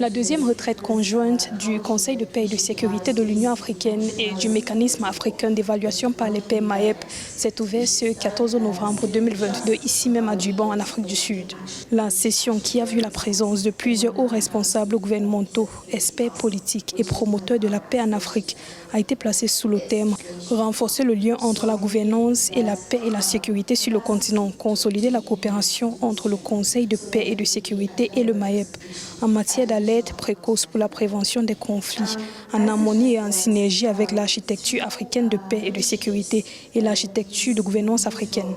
La deuxième retraite conjointe du Conseil de paix et de sécurité de l'Union africaine et du mécanisme africain d'évaluation par les pairs MAEP s'est ouverte ce 14 novembre 2022 ici même à Durban en Afrique du Sud. La session qui a vu la présence de plusieurs hauts responsables gouvernementaux, experts politiques et promoteurs de la paix en Afrique a été placée sous le thème « Renforcer le lien entre la gouvernance et la paix et la sécurité sur le continent, consolider la coopération entre le Conseil de paix et de sécurité et le MAEP en matière d'alerte précoce pour la prévention des conflits, en harmonie et en synergie avec l'architecture africaine de paix et de sécurité et l'architecture de gouvernance africaine.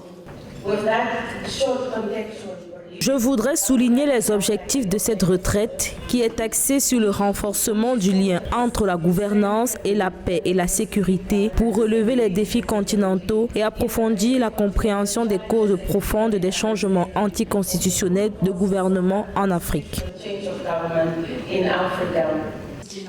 Je voudrais souligner les objectifs de cette retraite qui est axée sur le renforcement du lien entre la gouvernance et la paix et la sécurité pour relever les défis continentaux et approfondir la compréhension des causes profondes des changements anticonstitutionnels de gouvernement en Afrique.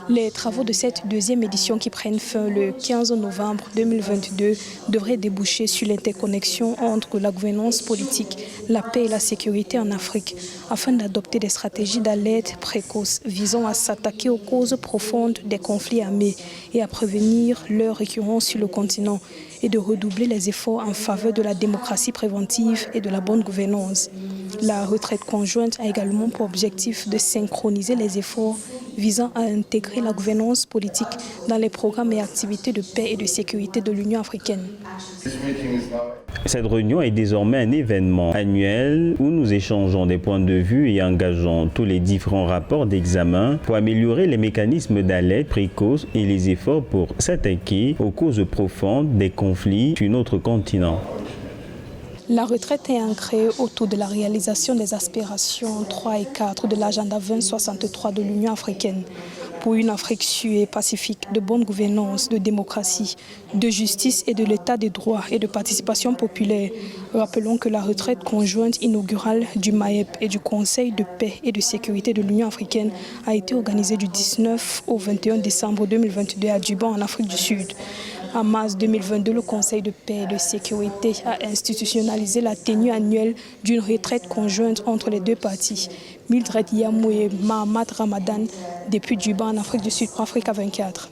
Les travaux de cette deuxième édition qui prennent fin le 15 novembre 2022 devraient déboucher sur l'interconnexion entre la gouvernance politique, la paix et la sécurité en Afrique, afin d'adopter des stratégies d'alerte précoce visant à s'attaquer aux causes profondes des conflits armés et à prévenir leur récurrence sur le continent et de redoubler les efforts en faveur de la démocratie préventive et de la bonne gouvernance. La retraite conjointe a également pour objectif de synchroniser les efforts visant à intégrer la gouvernance politique dans les programmes et activités de paix et de sécurité de l'Union africaine. Cette réunion est désormais un événement annuel où nous échangeons des points de vue et engageons tous les différents rapports d'examen pour améliorer les mécanismes d'alerte précoce et les efforts pour s'attaquer aux causes profondes des conflits sur notre continent. La retraite est ancrée autour de la réalisation des aspirations 3 et 4 de l'agenda 2063 de l'Union africaine pour une Afrique sûre et pacifique, de bonne gouvernance, de démocratie, de justice et de l'état des droits et de participation populaire. Rappelons que la retraite conjointe inaugurale du MAEP et du Conseil de paix et de sécurité de l'Union africaine a été organisée du 19 au 21 décembre 2022 à Durban en Afrique du Sud. En mars 2022, le Conseil de paix et de sécurité a institutionnalisé la tenue annuelle d'une retraite conjointe entre les deux parties. Mildred Yamou et Mahamat Ramadan, depuis Durban en Afrique du Sud pour Africa 24.